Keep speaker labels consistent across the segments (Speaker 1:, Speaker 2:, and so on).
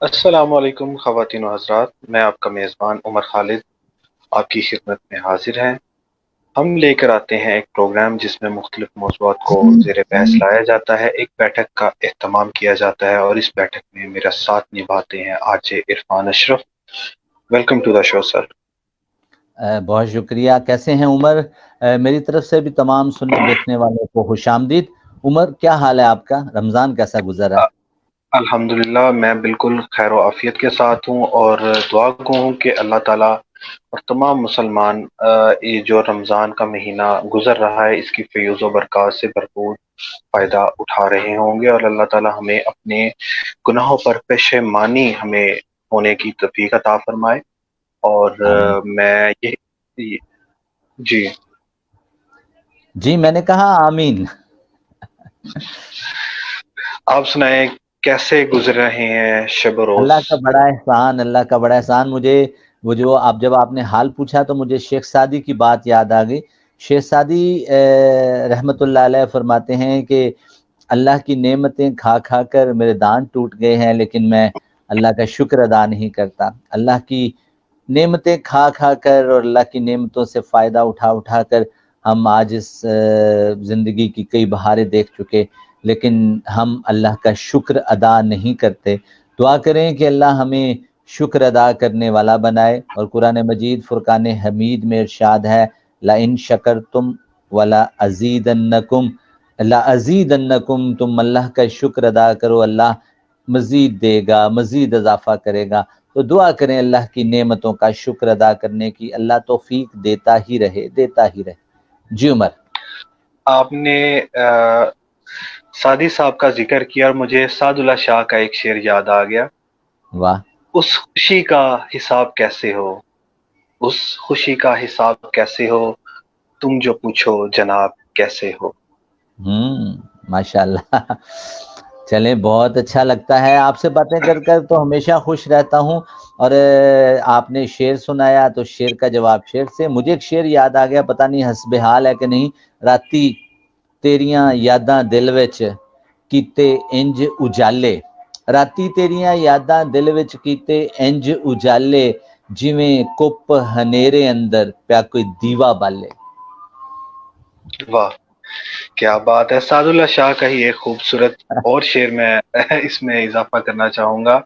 Speaker 1: السلام علیکم خواتین و حضرات، میں آپ کا میزبان عمر خالد آپ کی خدمت میں حاضر ہیں۔ ہم لے کر آتے ہیں ایک پروگرام جس میں مختلف موضوعات کو زیر بحث لایا جاتا ہے، ایک بیٹھک کا اہتمام کیا جاتا ہے، اور اس بیٹھک میں میرا ساتھ نبھاتے ہیں آج عرفان اشرف۔ ویلکم ٹو دا شو سر۔
Speaker 2: بہت شکریہ۔ کیسے ہیں عمر؟ میری طرف سے بھی تمام سننے دیکھنے والوں کو خوش آمدید۔ عمر، کیا حال ہے آپ کا؟ رمضان کیسا گزرا؟
Speaker 1: الحمدللہ میں بالکل خیر و عافیت کے ساتھ ہوں، اور دعا کو ہوں کہ اللہ تعالیٰ اور تمام مسلمان یہ جو رمضان کا مہینہ گزر رہا ہے اس کی فیض و برکات سے بھرپور فائدہ اٹھا رہے ہوں گے، اور اللہ تعالیٰ ہمیں اپنے گناہوں پر پشیمانی ہمیں ہونے کی توفیق عطا فرمائے۔ اور میں یہ جی
Speaker 2: جی میں نے کہا آمین۔
Speaker 1: آپ سنائیں، کیسے گزر رہے ہیں شب و روز؟
Speaker 2: اللہ کا بڑا احسان، اللہ کا بڑا احسان۔ مجھے وہ جو جب آپ نے حال پوچھا تو مجھے شیخ سعدی کی بات یاد آ گئی۔ شیخ سعدی رحمت اللہ علیہ فرماتے ہیں کہ اللہ کی نعمتیں کھا کھا کر میرے دانت ٹوٹ گئے ہیں، لیکن میں اللہ کا شکر ادا نہیں کرتا۔ اللہ کی نعمتیں کھا کھا کر اور اللہ کی نعمتوں سے فائدہ اٹھا اٹھا کر ہم آج اس زندگی کی کئی بہاریں دیکھ چکے، لیکن ہم اللہ کا شکر ادا نہیں کرتے۔ دعا کریں کہ اللہ ہمیں شکر ادا کرنے والا بنائے، اور قرآن مجید فرقان حمید میں ارشاد ہے لَإِن شَكَرْتُمْ وَلَأَزِيدَنَّكُمْ، لَأَزِيدَنَّكُمْ، تم اللہ کا شکر ادا کرو، اللہ مزید دے گا، مزید اضافہ کرے گا۔ تو دعا کریں اللہ کی نعمتوں کا شکر ادا کرنے کی، اللہ توفیق دیتا ہی رہے، دیتا ہی رہے۔ جی عمر۔
Speaker 1: آپ نے سعدی صاحب کا ذکر کیا اور مجھے سعد اللہ شاہ کا ایک شعر یاد آ گیا۔
Speaker 2: واہ۔
Speaker 1: اس خوشی کا حساب کیسے ہو، اس خوشی کا حساب کیسے ہو، تم جو پوچھو جناب کیسے ہو۔
Speaker 2: ماشاءاللہ۔ چلیں، بہت اچھا لگتا ہے آپ سے باتیں کر کر، تو ہمیشہ خوش رہتا ہوں۔ اور آپ نے شعر سنایا تو شعر کا جواب شعر سے۔ مجھے ایک شعر یاد آ گیا، پتہ نہیں حسب حال ہے کہ نہیں۔ راتی تیریاں یاداں دل وچ کیتے انج اجالے، راتی تیریاں یاداں دل وچ کیتے انج اجالے، جویں کپ ہنیرے اندر پیا کوئی دیوا بالے۔
Speaker 1: واہ، کیا بات ہے! سعد اللہ شاہ کا ہی ایک خوبصورت اور شعر میں اس میں اضافہ کرنا چاہوں گا۔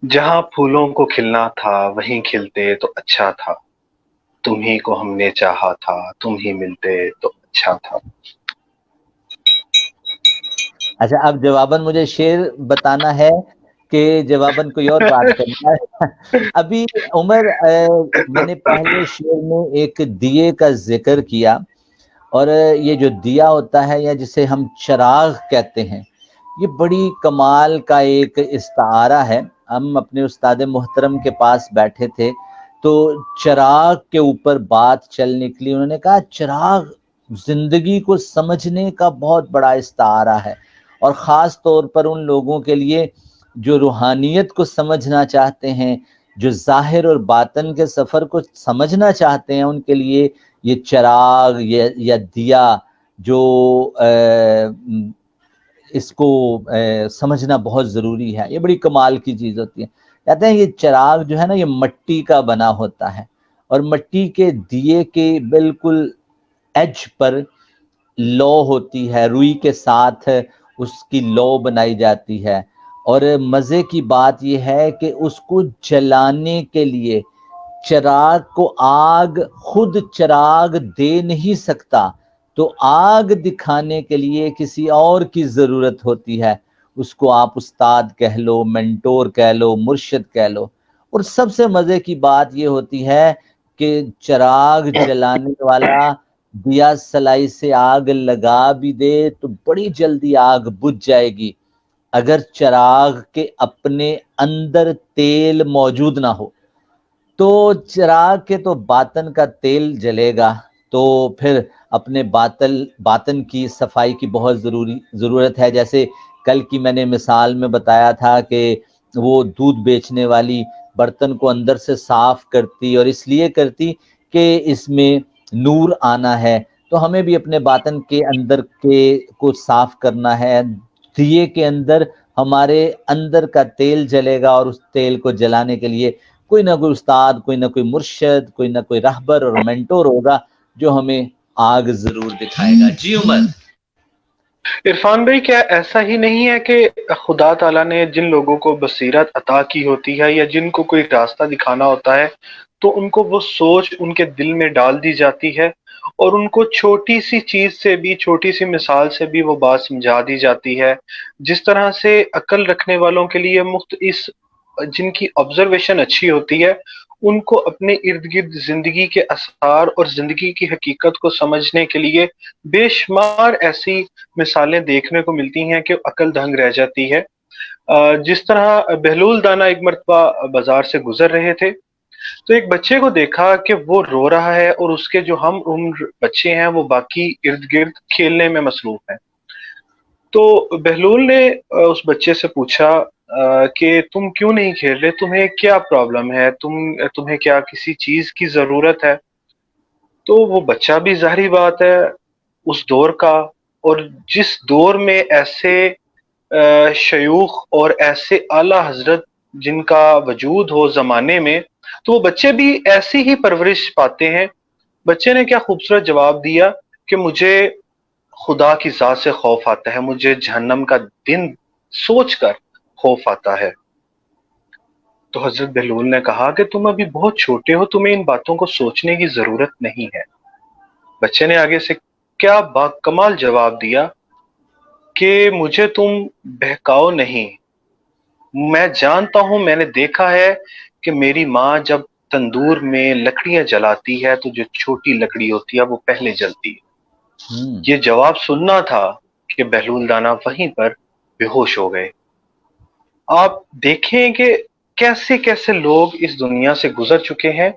Speaker 1: جہاں پھولوں کو کھلنا تھا وہیں کھلتے تو اچھا تھا، تمہیں کو ہم نے چاہا تھا، تم ہی ملتے تو اچھا تھا۔
Speaker 2: اچھا، اب جواباً مجھے شعر بتانا ہے کہ جواباً کوئی اور بات کرنا ہے؟ ابھی عمر میں نے پہلے شعر میں ایک دیے کا ذکر کیا، اور یہ جو دیا ہوتا ہے یا جسے ہم چراغ کہتے ہیں، یہ بڑی کمال کا ایک استعارہ ہے۔ ہم اپنے استاد محترم کے پاس بیٹھے تھے تو چراغ کے اوپر بات چل نکلی۔ انہوں نے کہا چراغ زندگی کو سمجھنے کا بہت بڑا استعارہ ہے، اور خاص طور پر ان لوگوں کے لیے جو روحانیت کو سمجھنا چاہتے ہیں، جو ظاہر اور باطن کے سفر کو سمجھنا چاہتے ہیں، ان کے لیے یہ چراغ یا دیا جو اس کو سمجھنا بہت ضروری ہے، یہ بڑی کمال کی چیز ہوتی ہے۔ کہتے ہیں یہ چراغ جو ہے نا، یہ مٹی کا بنا ہوتا ہے، اور مٹی کے دیے کے بالکل ایج پر لو ہوتی ہے، روئی کے ساتھ اس کی لو بنائی جاتی ہے، اور مزے کی بات یہ ہے کہ اس کو جلانے کے لیے چراغ کو آگ خود چراغ دے نہیں سکتا، تو آگ دکھانے کے لیے کسی اور کی ضرورت ہوتی ہے۔ اس کو آپ استاد کہہ لو، منٹور کہہ لو، مرشد کہہ لو۔ اور سب سے مزے کی بات یہ ہوتی ہے کہ چراغ جلانے والا دیا سلائی سے آگ لگا بھی دے تو بڑی جلدی آگ بجھ جائے گی، اگر چراغ کے اپنے اندر تیل موجود نہ ہو۔ تو چراغ کے تو باطن کا تیل جلے گا، تو پھر اپنے باطن کی صفائی کی بہت ضرورت ہے۔ جیسے کل کی میں نے مثال میں بتایا تھا کہ وہ دودھ بیچنے والی برتن کو اندر سے صاف کرتی، اور اس لیے کرتی کہ اس میں نور آنا ہے، تو ہمیں بھی اپنے باطن کے اندر کے کو صاف کرنا ہے۔ دیے کے اندر ہمارے اندر کا تیل جلے گا، اور اس تیل کو جلانے کے لیے کوئی نہ کوئی استاد، کوئی نہ کوئی مرشد، کوئی نہ کوئی رہبر اور مینٹور ہوگا جو ہمیں آگ ضرور دکھائے گا۔ جی عمر۔
Speaker 1: عرفان بھائی، کیا ایسا ہی نہیں ہے کہ خدا تعالیٰ نے جن لوگوں کو بصیرت عطا کی ہوتی ہے یا جن کو کوئی راستہ دکھانا ہوتا ہے تو ان کو وہ سوچ ان کے دل میں ڈال دی جاتی ہے، اور ان کو چھوٹی سی چیز سے بھی، چھوٹی سی مثال سے بھی وہ بات سمجھا دی جاتی ہے، جس طرح سے عقل رکھنے والوں کے لیے اس جن کی آبزرویشن اچھی ہوتی ہے ان کو اپنے ارد گرد زندگی کے اثار اور زندگی کی حقیقت کو سمجھنے کے لیے بے شمار ایسی مثالیں دیکھنے کو ملتی ہیں کہ عقل دنگ رہ جاتی ہے۔ جس طرح بہلول دانا ایک مرتبہ بازار سے گزر رہے تھے تو ایک بچے کو دیکھا کہ وہ رو رہا ہے اور اس کے جو ہم عمر بچے ہیں وہ باقی ارد گرد کھیلنے میں مصروف ہیں۔ تو بہلول نے اس بچے سے پوچھا کہ تم کیوں نہیں کھیل رہے، تمہیں کیا پرابلم ہے، تمہیں کیا کسی چیز کی ضرورت ہے؟ تو وہ بچہ بھی ظاہری بات ہے اس دور کا، اور جس دور میں ایسے شیوخ اور ایسے اعلی حضرت جن کا وجود ہو زمانے میں، تو وہ بچے بھی ایسی ہی پرورش پاتے ہیں۔ بچے نے کیا خوبصورت جواب دیا کہ مجھے خدا کی ذات سے خوف آتا ہے، مجھے جہنم کا دن سوچ کر خوف آتا ہے۔ تو حضرت بہلول نے کہا کہ تم ابھی بہت چھوٹے ہو، تمہیں ان باتوں کو سوچنے کی ضرورت نہیں ہے۔ بچے نے آگے سے کیا باکمال جواب دیا کہ مجھے تم بہکاؤ نہیں، میں جانتا ہوں، میں نے دیکھا ہے کہ میری ماں جب تندور میں لکڑیاں جلاتی ہے تو جو چھوٹی لکڑی ہوتی ہے وہ پہلے جلتی ہے۔ یہ جواب سننا تھا کہ بہلول دانا وہیں پر بے ہوش ہو گئے۔ آپ دیکھیں کہ کیسے کیسے لوگ اس دنیا سے گزر چکے ہیں،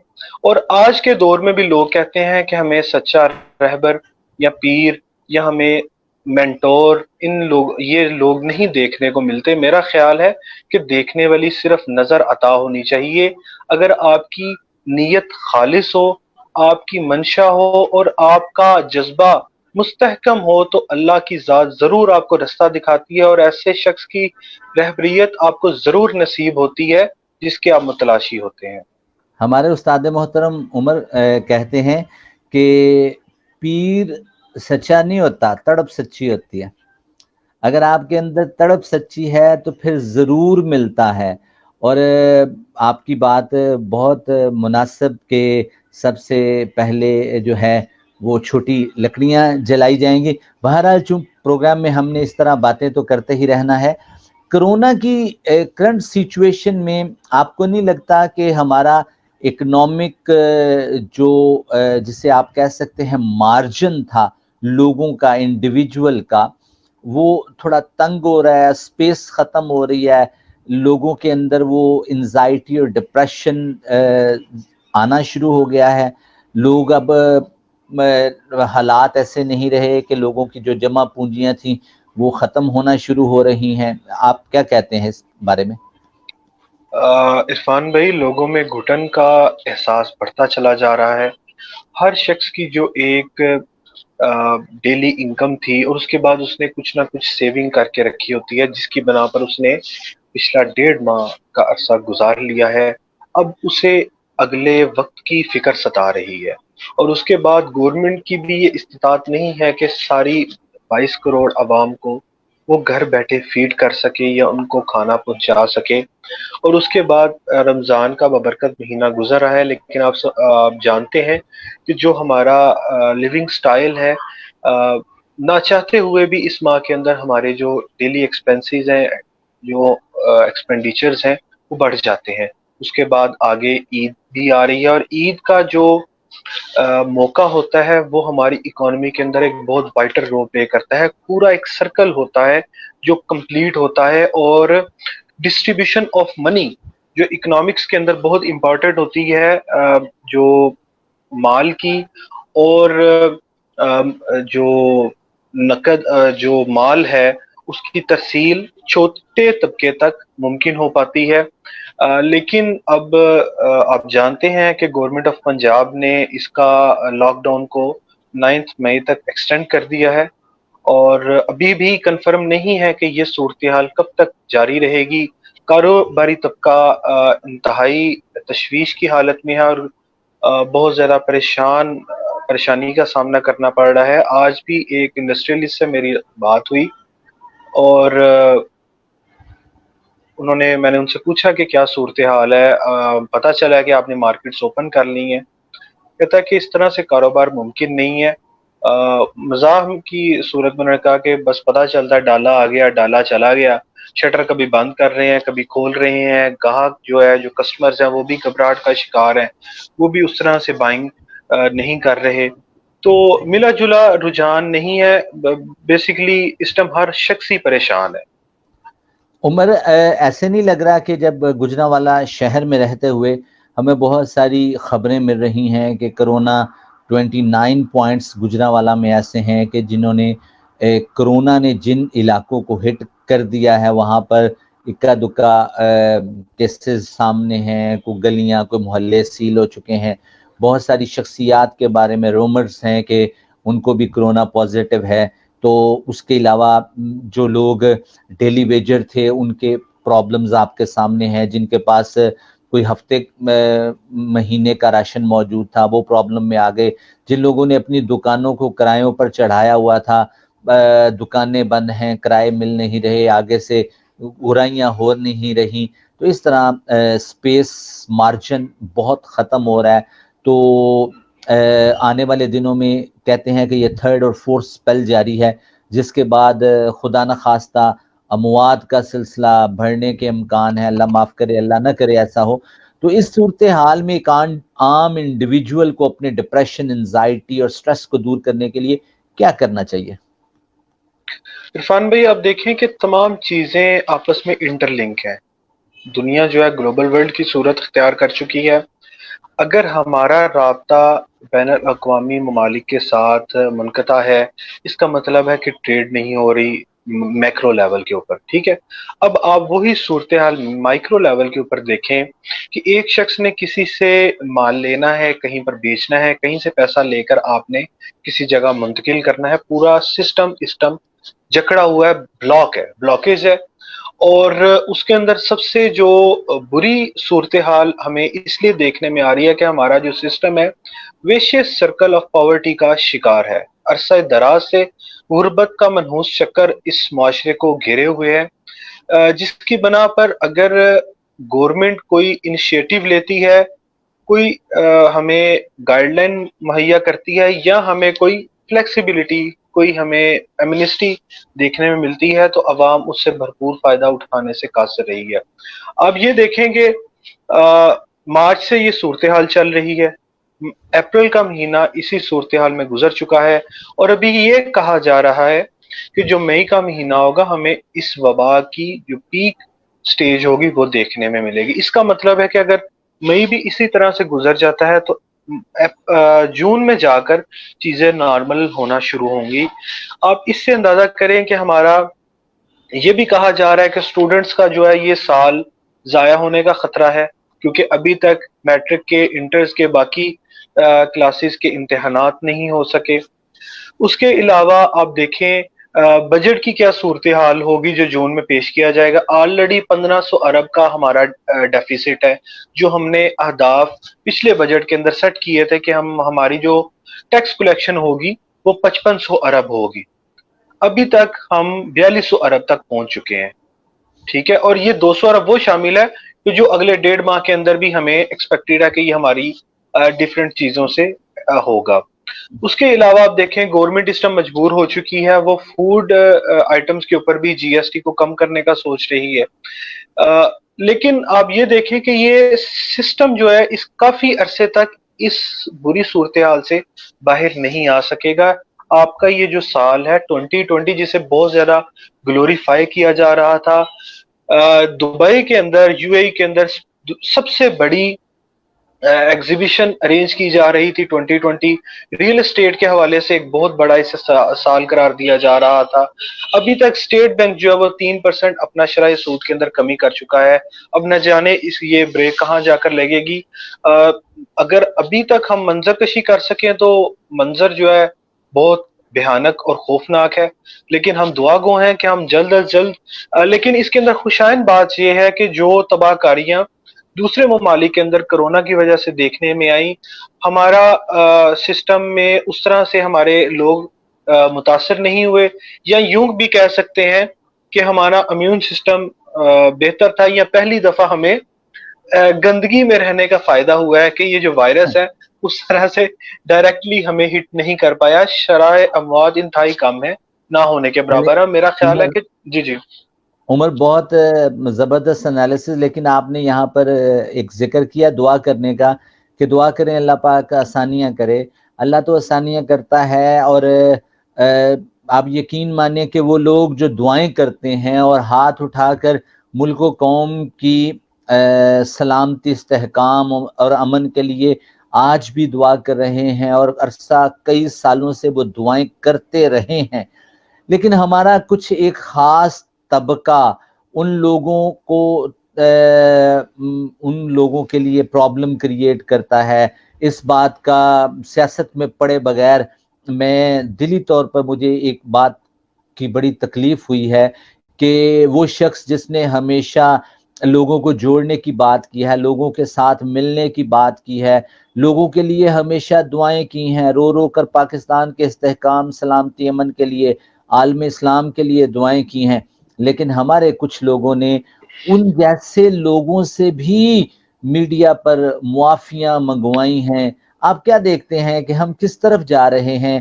Speaker 1: اور آج کے دور میں بھی لوگ کہتے ہیں کہ ہمیں سچا رہبر یا پیر یا ہمیں مینٹور، یہ لوگ نہیں دیکھنے کو ملتے۔ میرا خیال ہے کہ دیکھنے والی صرف نظر عطا ہونی چاہیے۔ اگر آپ کی نیت خالص ہو، آپ کی منشا ہو اور آپ کا جذبہ مستحکم ہو تو اللہ کی ذات ضرور آپ کو رستہ دکھاتی ہے، اور ایسے شخص کی رہبریت آپ کو ضرور نصیب ہوتی ہے جس کے آپ متلاشی ہوتے ہیں۔
Speaker 2: ہمارے استاد محترم عمر کہتے ہیں کہ پیر سچا نہیں ہوتا، تڑپ سچی ہوتی ہے۔ اگر آپ کے اندر تڑپ سچی ہے تو پھر ضرور ملتا ہے۔ اور آپ کی بات بہت مناسب کہ سب سے پہلے جو ہے وہ چھوٹی لکڑیاں جلائی جائیں گی۔ بہرحال چونکہ پروگرام میں ہم نے اس طرح باتیں تو کرتے ہی رہنا ہے۔ کرونا کی کرنٹ سچویشن میں آپ کو نہیں لگتا کہ ہمارا اکنامک جو جسے آپ کہہ سکتے ہیں مارجن تھا لوگوں کا، انڈیویجول کا، وہ تھوڑا تنگ ہو رہا ہے، سپیس ختم ہو رہی ہے، لوگوں کے اندر وہ انزائٹی اور ڈپریشن آنا شروع ہو گیا ہے۔ لوگ اب حالات ایسے نہیں رہے کہ لوگوں کی جو جمع پونجیاں تھیں وہ ختم ہونا شروع ہو رہی ہیں۔ آپ کیا کہتے ہیں اس بارے میں؟
Speaker 1: عرفان بھائی، لوگوں میں گھٹن کا احساس بڑھتا چلا جا رہا ہے۔ ہر شخص کی جو ایک ڈیلی انکم تھی اور اس کے بعد اس نے کچھ نہ کچھ سیونگ کر کے رکھی ہوتی ہے، جس کی بنا پر اس نے پچھلا 1.5 ماہ کا عرصہ گزار لیا ہے، اب اسے اگلے وقت کی فکر ستا رہی ہے۔ اور اس کے بعد گورنمنٹ کی بھی یہ استطاعت نہیں ہے کہ ساری 22 کروڑ عوام کو وہ گھر بیٹھے فیڈ کر سکے یا ان کو کھانا پہنچا سکے۔ اور اس کے بعد رمضان کا ببرکت مہینہ گزر رہا ہے، لیکن آپ جانتے ہیں کہ جو ہمارا لیونگ سٹائل ہے، نہ چاہتے ہوئے بھی اس ماہ کے اندر ہمارے جو ڈیلی ایکسپنسز ہیں، جو ایکسپینڈیچرز ہیں، وہ بڑھ جاتے ہیں۔ اس کے بعد آگے عید بھی آ رہی ہے، اور عید کا جو موقع ہوتا ہے وہ ہماری اکانومی کے اندر ایک بہت وائٹل رول پلے کرتا ہے۔ پورا ایک سرکل ہوتا ہے جو کمپلیٹ ہوتا ہے، اور ڈسٹریبیوشن آف منی جو اکنامکس کے اندر بہت امپورٹنٹ ہوتی ہے، جو مال کی اور جو نقد جو مال ہے اس کی ترسیل چھوٹے طبقے تک ممکن ہو پاتی ہے۔ لیکن اب آپ جانتے ہیں کہ گورنمنٹ آف پنجاب نے اس کا لاک ڈاؤن کو 9 مئی تک ایکسٹینڈ کر دیا ہے، اور ابھی بھی کنفرم نہیں ہے کہ یہ صورتحال کب تک جاری رہے گی. کاروباری طبقہ انتہائی تشویش کی حالت میں ہے اور بہت زیادہ پریشانی کا سامنا کرنا پڑ رہا ہے. آج بھی ایک انڈسٹریلسٹ سے میری بات ہوئی اور میں نے ان سے پوچھا کہ کیا صورتحال ہے، پتہ چلا کہ آپ نے مارکیٹس اوپن کر لی ہیں. کہتا ہے کہ اس طرح سے کاروبار ممکن نہیں ہے. مزاح کی صورت میں نے کہا کہ بس پتہ چلتا ہے ڈالا آ گیا ڈالا چلا گیا، شٹر کبھی بند کر رہے ہیں کبھی کھول رہے ہیں. گاہک جو ہے، جو کسٹمرز ہیں، وہ بھی گھبراہٹ کا شکار ہیں، وہ بھی اس طرح سے بائنگ نہیں کر رہے. تو ملا جلا رجحان نہیں ہے. بیسیکلی اس ٹائم ہر شخص ہی پریشان ہے.
Speaker 2: عمر، ایسے نہیں لگ رہا کہ جب گجرانوالہ شہر میں رہتے ہوئے ہمیں بہت ساری خبریں مل رہی ہیں کہ کرونا 29 پوائنٹس گجرانوالہ میں ایسے ہیں کہ جنہوں نے کرونا نے جن علاقوں کو ہٹ کر دیا ہے وہاں پر اکا دکا کیسز سامنے ہیں، کوئی گلیاں کوئی محلے سیل ہو چکے ہیں. بہت ساری شخصیات کے بارے میں رومرز ہیں کہ ان کو بھی کرونا پازیٹیو ہے. تو اس کے علاوہ جو لوگ ڈیلی ویجر تھے ان کے پرابلمز آپ کے سامنے ہیں، جن کے پاس کوئی ہفتے مہینے کا راشن موجود تھا وہ پرابلم میں آ گئے. جن لوگوں نے اپنی دکانوں کو کرایوں پر چڑھایا ہوا تھا، دکانیں بند ہیں، کرائے مل نہیں رہے، آگے سے برائیاں ہو نہیں رہی. تو اس طرح سپیس مارجن بہت ختم ہو رہا ہے. تو آنے والے دنوں میں کہتے ہیں کہ یہ 3rd اور 4th سپیل جاری ہے، جس کے بعد خدا نخواستہ اموات کا سلسلہ بڑھنے کے امکان ہے. اللہ معاف کرے، اللہ نہ کرے ایسا ہو. تو اس صورتحال میں ایک عام انڈیویجول کو اپنے ڈپریشن، انزائٹی اور سٹریس کو دور کرنے کے لیے کیا کرنا چاہیے؟
Speaker 1: عرفان بھائی، آپ دیکھیں کہ تمام چیزیں آپس میں انٹر لنک ہیں. دنیا جو ہے گلوبل ورلڈ کی صورت اختیار کر چکی ہے. اگر ہمارا رابطہ بین الاقوامی ممالک کے ساتھ منقطع ہے، اس کا مطلب ہے کہ ٹریڈ نہیں ہو رہی میکرو لیول کے اوپر. ٹھیک ہے، اب آپ وہی صورتحال مائکرو لیول کے اوپر دیکھیں کہ ایک شخص نے کسی سے مال لینا ہے، کہیں پر بیچنا ہے، کہیں سے پیسہ لے کر آپ نے کسی جگہ منتقل کرنا ہے. پورا سسٹم جکڑا ہوا ہے، بلاکیج ہے. اور اس کے اندر سب سے جو بری صورتحال ہمیں اس لیے دیکھنے میں آ رہی ہے کہ ہمارا جو سسٹم ہے ویشیس سرکل آف پاورٹی کا شکار ہے. عرصہ دراز سے غربت کا منحوس چکر اس معاشرے کو گھیرے ہوئے ہے، جس کی بنا پر اگر گورنمنٹ کوئی انیشیٹو لیتی ہے، کوئی ہمیں گائیڈ لائن مہیا کرتی ہے، یا ہمیں کوئی فلیکسیبلٹی، کوئی ہمیں ایمنسٹی دیکھنے میں ملتی ہے، تو عوام اس سے بھرپور فائدہ اٹھانے سے قاصر رہی ہے. آپ یہ دیکھیں کہ مارچ سے یہ صورتحال چل رہی ہے، اپریل کا مہینہ اسی صورتحال میں گزر چکا ہے، اور ابھی یہ کہا جا رہا ہے کہ جو مئی کا مہینہ ہوگا ہمیں اس وبا کی جو پیک سٹیج ہوگی وہ دیکھنے میں ملے گی. اس کا مطلب ہے کہ اگر مئی بھی اسی طرح سے گزر جاتا ہے تو جون میں جا کر چیزیں نارمل ہونا شروع ہوں گی. آپ اس سے اندازہ کریں کہ ہمارا یہ بھی کہا جا رہا ہے کہ سٹوڈنٹس کا جو ہے یہ سال ضائع ہونے کا خطرہ ہے، کیونکہ ابھی تک میٹرک کے، انٹرز کے، باقی کلاسز کے امتحانات نہیں ہو سکے. اس کے علاوہ آپ دیکھیں بجٹ کی کیا صورتحال ہوگی جو جون میں پیش کیا جائے گا. آلریڈی 1500 ارب کا ہمارا ڈیفیسٹ ہے، جو ہم نے اہداف پچھلے بجٹ کے اندر سیٹ کیے تھے کہ ہماری جو ٹیکس کلیکشن ہوگی وہ 5500 ارب ہوگی. ابھی تک ہم 4200 ارب تک پہنچ چکے ہیں. ٹھیک ہے، اور یہ 200 ارب وہ شامل ہے کہ جو اگلے 1.5 ماہ کے اندر بھی ہمیں ایکسپیکٹڈ ہے کہ یہ ہماری ڈفرینٹ چیزوں سے ہوگا. اس کے علاوہ آپ دیکھیں گورنمنٹ اس ٹائم مجبور ہو چکی ہے، وہ فوڈ آئٹمس کے اوپر بھی جی ایس ٹی کو کم کرنے کا سوچ رہی ہے. لیکن آپ یہ دیکھیں کہ یہ سسٹم جو ہے اس کافی عرصے تک اس بری صورتحال سے باہر نہیں آ سکے گا. آپ کا یہ جو سال ہے 2020، جسے بہت زیادہ گلوریفائی کیا جا رہا تھا، دبئی کے اندر، یو اے ای کے اندر سب سے بڑی ایگزیبیشن ارینج کی جا رہی تھی 2020. ریئل اسٹیٹ کے حوالے سے ایک بہت بڑا اسے سال قرار دیا جا رہا تھا. ابھی تک اسٹیٹ بینک جو ہے وہ 3% اپنا شرح سود کے اندر کمی کر چکا ہے. اب نہ جانے یہ بریک کہاں جا کر لگے گی. اگر ابھی تک ہم منظر کشی کر سکیں تو منظر جو ہے بہت بھیانک اور خوفناک ہے، لیکن ہم دعا گو ہیں کہ ہم جلد از جلد لیکن اس کے اندر خوشائن بات یہ ہے کہ جو تباہ کاریاں دوسرے ممالک کے اندر کرونا کی وجہ سے دیکھنے میں آئی، ہمارا سسٹم میں اس طرح سے ہمارے لوگ متاثر نہیں ہوئے، یا یوں بھی کہہ سکتے ہیں کہ ہمارا امیون سسٹم بہتر تھا، یا پہلی دفعہ ہمیں گندگی میں رہنے کا فائدہ ہوا ہے کہ یہ جو وائرس ہے اس طرح سے ڈائریکٹلی ہمیں ہٹ نہیں کر پایا، شرح اموات انتہائی کم ہے، نہ ہونے کے
Speaker 2: چلے
Speaker 1: برابر ہے۔ میرا خیال ہے
Speaker 2: عمر
Speaker 1: کہ جی جی
Speaker 2: عمر بہت زبردست انالیسز، لیکن آپ نے یہاں پر ایک ذکر کیا دعا کرنے کا کہ دعا کریں اللہ پاک آسانیاں کرے۔ اللہ تو آسانیاں کرتا ہے، اور آپ یقین مانیں کہ وہ لوگ جو دعائیں کرتے ہیں اور ہاتھ اٹھا کر ملک و قوم کی سلامتی، استحکام اور امن کے لیے آج بھی دعا کر رہے ہیں، اور عرصہ کئی سالوں سے وہ دعائیں کرتے رہے ہیں، لیکن ہمارا کچھ ایک خاص طبقہ ان لوگوں کو ان لوگوں کے لیے پرابلم کریٹ کرتا ہے۔ اس بات کا سیاست میں پڑے بغیر میں دلی طور پر مجھے ایک بات کی بڑی تکلیف ہوئی ہے کہ وہ شخص جس نے ہمیشہ لوگوں کو جوڑنے کی بات کی ہے، لوگوں کے ساتھ ملنے کی بات کی ہے، لوگوں کے لیے ہمیشہ دعائیں کی ہیں، رو رو کر پاکستان کے استحکام، سلامتی، امن کے لیے، عالم اسلام کے لیے دعائیں کی ہیں، لیکن ہمارے کچھ لوگوں نے ان جیسے لوگوں سے بھی میڈیا پر معافیاں منگوائی ہیں۔ آپ کیا دیکھتے ہیں کہ ہم کس طرف جا رہے ہیں؟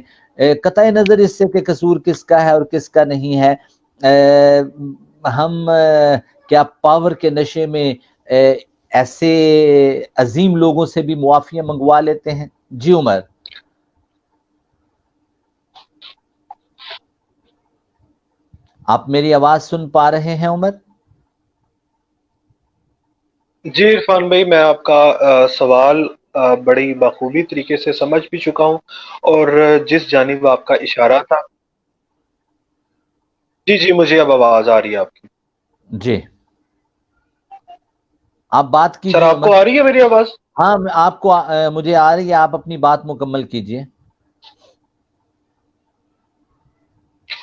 Speaker 2: قطع نظر اس سے کہ قصور کس کا ہے اور کس کا نہیں ہے، ہم کیا پاور کے نشے میں ایسے عظیم لوگوں سے بھی معافیاں منگوا لیتے ہیں؟ جی عمر۔ آپ میری آواز سن پا رہے ہیں عمر؟
Speaker 1: جی عرفان بھائی، میں آپ کا سوال بڑی بخوبی طریقے سے سمجھ بھی چکا ہوں، اور جس جانب آپ کا اشارہ تھا، جی جی مجھے اب آواز آ رہی ہے آپ کی۔
Speaker 2: جی آپ بات
Speaker 1: سر
Speaker 2: کیجئے
Speaker 1: آپ
Speaker 2: عمر۔
Speaker 1: کو آ رہی ہے میری آواز؟
Speaker 2: ہاں آپ کو مجھے آ رہی ہے، آپ اپنی بات مکمل کیجئے۔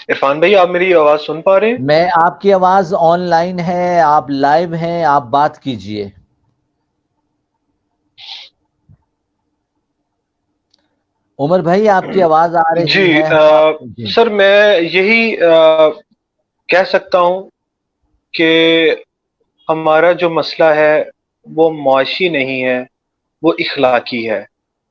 Speaker 1: عرفان بھائی آپ میری آواز سن پا رہے ہیں؟
Speaker 2: میں آپ کی آواز آن لائن ہے، آپ لائیو ہیں، آپ بات کیجئے۔ عمر بھائی آپ کی آواز آ
Speaker 1: جی
Speaker 2: رہی ہے، ہم آپ جی
Speaker 1: سر میں یہی کہہ سکتا ہوں کہ ہمارا جو مسئلہ ہے وہ معاشی نہیں ہے، وہ اخلاقی ہے۔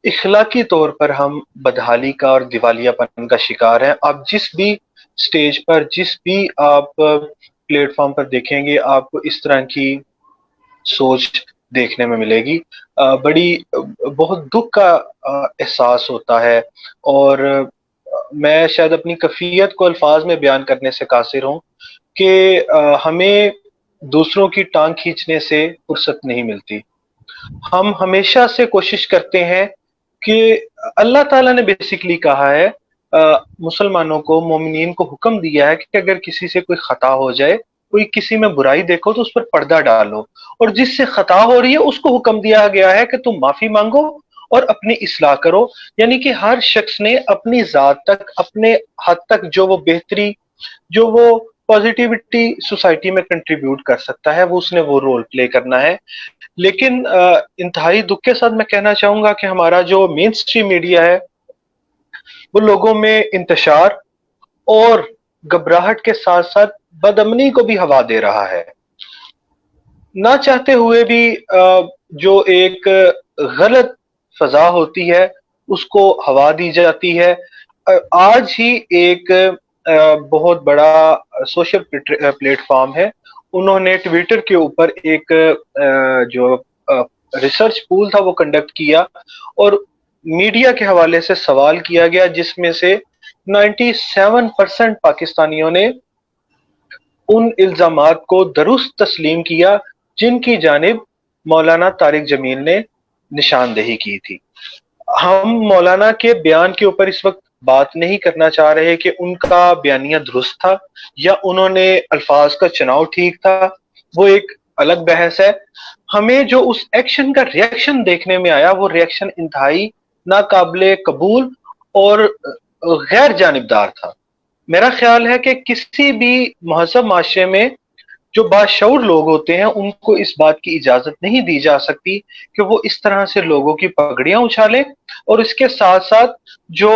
Speaker 1: اخلاقی طور پر ہم بدحالی کا اور دیوالیہ پن کا شکار ہیں۔ آپ جس بھی سٹیج پر، جس بھی آپ پلیٹ فارم پر دیکھیں گے، آپ کو اس طرح کی سوچ دیکھنے میں ملے گی۔ بڑی بہت دکھ کا احساس ہوتا ہے، اور میں شاید اپنی کیفیت کو الفاظ میں بیان کرنے سے قاصر ہوں کہ ہمیں دوسروں کی ٹانگ کھینچنے سے فرصت نہیں ملتی۔ ہم ہمیشہ سے کوشش کرتے ہیں کہ اللہ تعالیٰ نے بیسیکلی کہا ہے، مسلمانوں کو، مومنین کو حکم دیا ہے کہ اگر کسی سے کوئی خطا ہو جائے، کوئی کسی میں برائی دیکھو تو اس پر پردہ ڈالو، اور جس سے خطا ہو رہی ہے اس کو حکم دیا گیا ہے کہ تم معافی مانگو اور اپنی اصلاح کرو۔ یعنی کہ ہر شخص نے اپنی ذات تک، اپنے حد تک جو وہ بہتری، جو وہ پازیٹیوٹی سوسائٹی میں کنٹریبیوٹ کر سکتا ہے، وہ اس نے وہ رول پلے کرنا ہے۔ لیکن انتہائی دکھ کے ساتھ میں کہنا چاہوں گا کہ ہمارا جو مین سٹریم میڈیا ہے وہ لوگوں میں انتشار اور گھبراہٹ کے ساتھ ساتھ بدامنی کو بھی ہوا دے رہا ہے۔ نہ چاہتے ہوئے بھی جو ایک غلط فضا ہوتی ہے اس کو ہوا دی جاتی ہے۔ آج ہی ایک بہت بڑا سوشل پلیٹ فارم ہے، انہوں نے ٹویٹر کے اوپر ایک جو ریسرچ پول تھا وہ کنڈکٹ کیا، اور میڈیا کے حوالے سے سوال کیا گیا، جس میں سے 97% پاکستانیوں نے ان الزامات کو درست تسلیم کیا جن کی جانب مولانا طارق جمیل نے نشاندہی کی تھی۔ ہم مولانا کے بیان کے اوپر اس وقت بات نہیں کرنا چاہ رہے کہ ان کا بیانیہ درست تھا یا انہوں نے الفاظ کا چناؤ ٹھیک تھا، وہ ایک الگ بحث ہے۔ ہمیں جو اس ایکشن کا ریئیکشن دیکھنے میں آیا وہ ریئیکشن انتہائی ناقابل قبول اور غیر جانبدار تھا. میرا خیال ہے کہ کسی بھی مہذب معاشرے میں جو باشعور لوگ ہوتے ہیں ان کو اس بات کی اجازت نہیں دی جا سکتی کہ وہ اس طرح سے لوگوں کی پگڑیاں اچھالیں، اور اس کے ساتھ ساتھ جو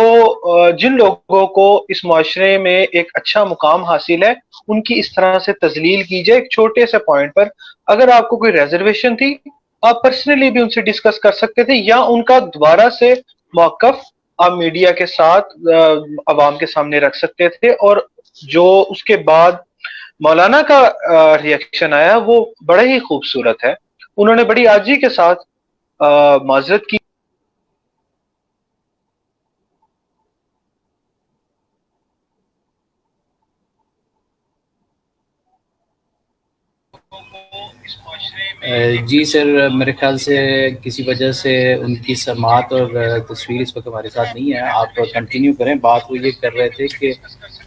Speaker 1: جن لوگوں کو اس معاشرے میں ایک اچھا مقام حاصل ہے ان کی اس طرح سے تذلیل کی جائے. ایک چھوٹے سے پوائنٹ پر اگر آپ کو کوئی ریزرویشن تھی، آپ پرسنلی بھی ان سے ڈسکس کر سکتے تھے، یا ان کا دوبارہ سے موقف آپ میڈیا کے ساتھ عوام کے سامنے رکھ سکتے تھے. اور جو اس کے بعد مولانا کا ریئیکشن آیا وہ بڑا ہی خوبصورت ہے. انہوں نے بڑی عاجزی کے ساتھ معذرت کی.
Speaker 3: جی سر، میرے خیال سے کسی وجہ سے ان کی سماعت اور تصویر اس وقت ہمارے ساتھ نہیں ہے. آپ کنٹینیو کریں. بات وہ یہ کر رہے تھے کہ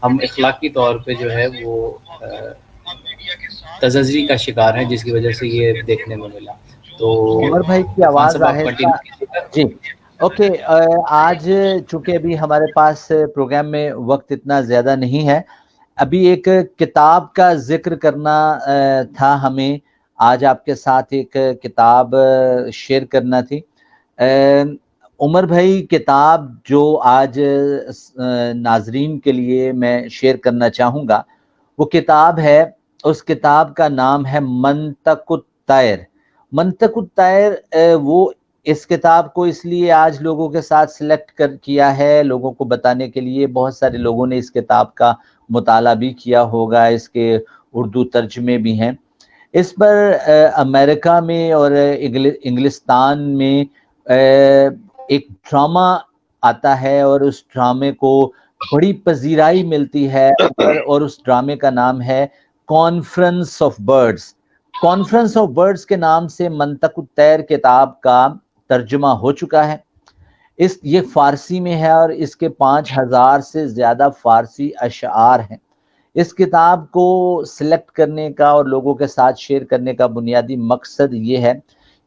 Speaker 3: ہم اخلاقی طور پہ جو ہے وہ تززری کا شکار ہیں، جس کی وجہ سے یہ دیکھنے میں ملا. تو
Speaker 2: عمر بھائی کی
Speaker 3: عرفان
Speaker 2: آواز
Speaker 3: صاحب آپ
Speaker 2: آہستہ.
Speaker 3: کنٹینیو کیجیے.
Speaker 2: جی اوکے. آج چونکہ ابھی ہمارے پاس پروگرام میں وقت اتنا زیادہ نہیں ہے، ابھی ایک کتاب کا ذکر کرنا تھا ہمیں. آج آپ کے ساتھ ایک کتاب شیئر کرنا تھی. عمر بھائی، کتاب جو آج ناظرین کے لیے میں شیئر کرنا چاہوں گا وہ کتاب ہے، اس کتاب کا نام ہے منطق الطیر. منطق الطیر. وہ اس کتاب کو اس لیے آج لوگوں کے ساتھ سلیکٹ کیا ہے لوگوں کو بتانے کے لیے. بہت سارے لوگوں نے اس کتاب کا مطالعہ بھی کیا ہوگا، اس کے اردو ترجمے بھی ہیں. اس پر امریکہ میں اور انگلستان میں ایک ڈرامہ آتا ہے اور اس ڈرامے کو بڑی پذیرائی ملتی ہے، اور اس ڈرامے کا نام ہے conference of birds. Conference of birds کے نام سے منطق الطیر کتاب کا ترجمہ ہو چکا ہے. یہ فارسی میں ہے اور اس کے 5000 سے زیادہ فارسی اشعار ہیں. اس کتاب کو سلیکٹ کرنے کا اور لوگوں کے ساتھ شیئر کرنے کا بنیادی مقصد یہ ہے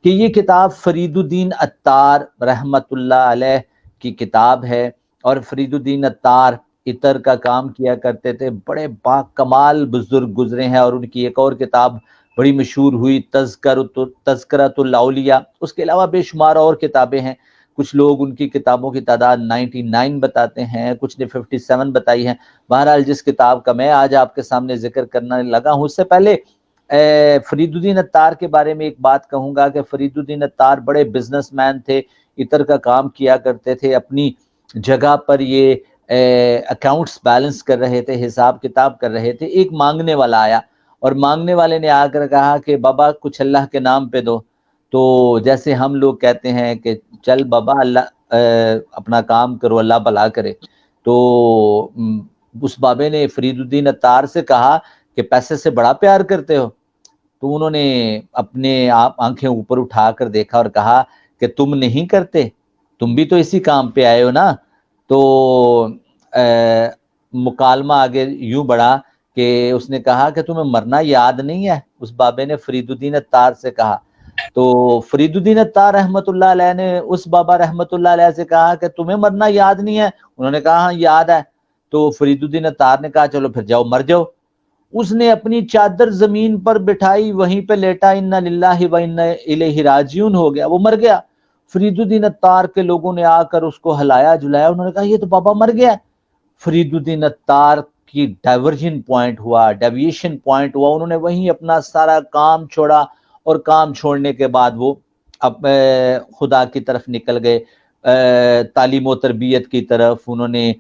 Speaker 2: کہ یہ کتاب فرید الدین عطار رحمۃ اللہ علیہ کی کتاب ہے، اور فرید الدین عطار عطر کا کام کیا کرتے تھے. بڑے با کمال بزرگ گزرے ہیں، اور ان کی ایک اور کتاب بڑی مشہور ہوئی تذکرۃ الاولیاء. اس کے علاوہ بے شمار اور کتابیں ہیں. کچھ لوگ ان کی کتابوں کی تعداد 99 بتاتے ہیں، کچھ نے 57 بتائی ہیں. بہرحال جس کتاب کا میں آج آپ کے سامنے ذکر کرنے لگا ہوں، اس سے پہلے فرید الدین عطار کے بارے میں ایک بات کہوں گا کہ فرید الدین عطار بڑے بزنس مین تھے، عطر کا کام کیا کرتے تھے. اپنی جگہ پر یہ اکاؤنٹس بیلنس کر رہے تھے، حساب کتاب کر رہے تھے. ایک مانگنے والا آیا اور مانگنے والے نے آ کر کہا کہ بابا کچھ اللہ کے نام پہ دو. تو جیسے ہم لوگ کہتے ہیں کہ چل بابا اللہ اپنا کام کرو، اللہ بھلا کرے. تو اس بابے نے فرید الدین عطار سے کہا کہ پیسے سے بڑا پیار کرتے ہو. تو انہوں نے اپنے آپ آنکھیں اوپر اٹھا کر دیکھا اور کہا کہ تم نہیں کرتے، تم بھی تو اسی کام پہ آئے ہو نا. تو مکالمہ آگے یوں بڑھا کہ اس نے کہا کہ تمہیں مرنا یاد نہیں ہے. اس بابے نے فرید الدین عطار سے کہا. تو فرید الدین عطار رحمۃ اللہ علیہ نے اس بابا رحمۃ اللہ علیہ سے کہا کہ تمہیں مرنا یاد نہیں ہے. انہوں نے کہا ہاں یاد ہے. تو فرید الدین عطار نے کہا چلو پھر جاؤ مر جاؤ. اس نے اپنی چادر زمین پر بٹھائی، وہیں پہ لیٹا، انا للہ و انا الیہ راجعون ہو گیا، وہ مر گیا. فرید الدین عطار کے لوگوں نے آ کر اس کو ہلایا جلایا. انہوں نے کہا یہ تو بابا مر گیا. فرید الدین عطار کی ڈائیورژن پوائنٹ ہوا، ڈیویشن پوائنٹ ہوا. انہوں نے وہیں اپنا سارا کام چھوڑا، اور کام چھوڑنے کے بعد وہ اب خدا کی طرف نکل گئے، تعلیم و تربیت کی طرف. انہوں نے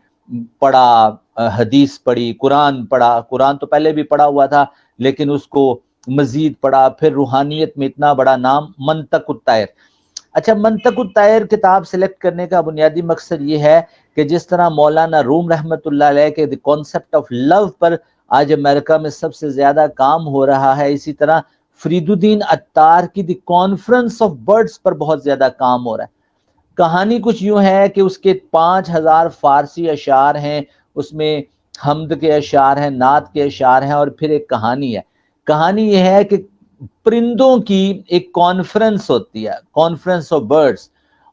Speaker 2: پڑھا، حدیث پڑھی، قرآن پڑھا. قرآن تو پہلے بھی پڑھا ہوا تھا لیکن اس کو مزید پڑھا. پھر روحانیت میں اتنا بڑا نام منطق الطیر. اچھا، منطق الطیر کتاب سلیکٹ کرنے کا بنیادی مقصد یہ ہے کہ جس طرح مولانا روم رحمۃ اللہ علیہ کے دی کانسیپٹ آف لو پر آج امریکہ میں سب سے زیادہ کام ہو رہا ہے، اسی طرح فرید الدین عطار کی دی کانفرنس آف برڈز پر بہت زیادہ کام ہو رہا ہے. کہانی کچھ یوں ہے کہ اس کے 5000 فارسی اشعار ہیں. اس میں حمد کے اشعار ہیں، نعت کے اشعار ہیں، اور پھر ایک کہانی ہے. کہانی یہ ہے کہ پرندوں کی ایک کانفرنس ہوتی ہے، کانفرنس آف برڈز.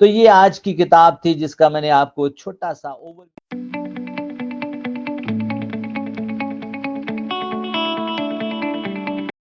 Speaker 2: تو یہ آج کی کتاب تھی جس کا میں نے آپ کو چھوٹا سا اوور